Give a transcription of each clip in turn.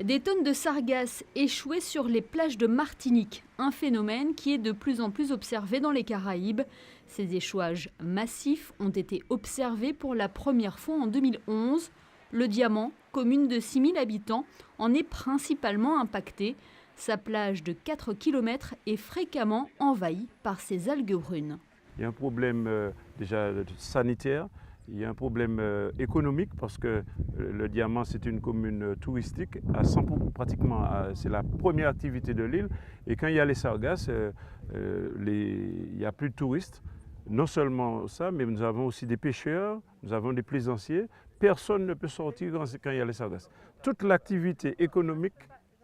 Des tonnes de sargasses échouées sur les plages de Martinique, un phénomène qui est de plus en plus observé dans les Caraïbes. Ces échouages massifs ont été observés pour la première fois en 2011. Le Diamant, commune de 6000 habitants, en est principalement impacté. Sa plage de 4 km est fréquemment envahie par ces algues brunes. Il y a un problème déjà sanitaire, il y a un problème économique parce que le Diamant c'est une commune touristique à 100%, pratiquement c'est la première activité de l'île et quand il y a les sargasses, il n'y a plus de touristes. Non seulement ça, mais nous avons aussi des pêcheurs, nous avons des plaisanciers. Personne ne peut sortir quand il y a les sargasses. Toute l'activité économique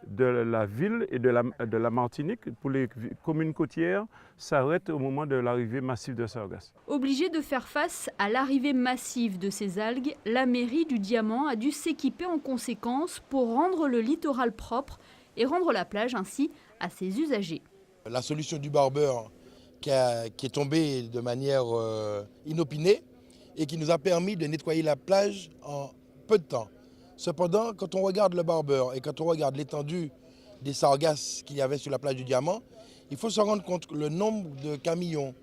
de la ville et de la Martinique, pour les communes côtières, s'arrête au moment de l'arrivée massive de sargasses. Obligée de faire face à l'arrivée massive de ces algues, la mairie du Diamant a dû s'équiper en conséquence pour rendre le littoral propre et rendre la plage ainsi à ses usagers. La solution du barbeur qui est tombée de manière inopinée et qui nous a permis de nettoyer la plage en peu de temps. Cependant, quand on regarde le barbeur et quand on regarde l'étendue des sargasses qu'il y avait sur la plage du Diamant, il faut se rendre compte que le nombre de camions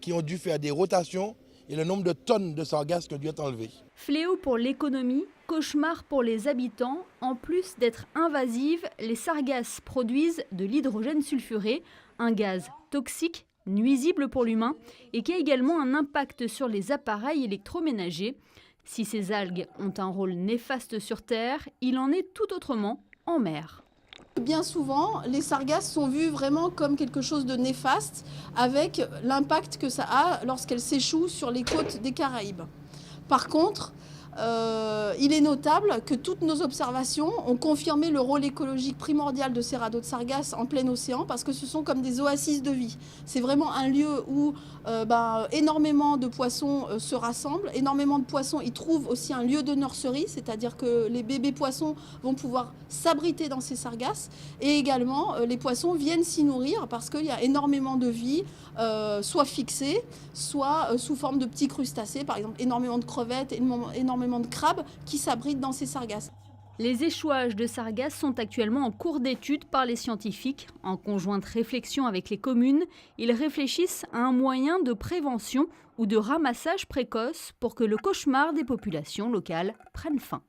qui ont dû faire des rotations et le nombre de tonnes de sargasses qui ont dû être enlevées. Fléau pour l'économie, cauchemar pour les habitants. En plus d'être invasives, les sargasses produisent de l'hydrogène sulfuré, un gaz toxique, nuisible pour l'humain et qui a également un impact sur les appareils électroménagers. Si ces algues ont un rôle néfaste sur Terre, il en est tout autrement en mer. Bien souvent, les sargasses sont vues vraiment comme quelque chose de néfaste avec l'impact que ça a lorsqu'elles s'échouent sur les côtes des Caraïbes. Par contre, il est notable que toutes nos observations ont confirmé le rôle écologique primordial de ces radeaux de sargasses en plein océan parce que ce sont comme des oasis de vie. C'est vraiment un lieu où énormément de poissons se rassemblent, énormément de poissons y trouvent aussi un lieu de nurserie, c'est-à-dire que les bébés poissons vont pouvoir s'abriter dans ces sargasses et également les poissons viennent s'y nourrir parce qu'il y a énormément de vie, soit fixée, soit sous forme de petits crustacés, par exemple énormément de crevettes, énormément de crabes qui s'abritent dans ces sargasses. Les échouages de sargasses sont actuellement en cours d'étude par les scientifiques. En conjointe réflexion avec les communes, ils réfléchissent à un moyen de prévention ou de ramassage précoce pour que le cauchemar des populations locales prenne fin.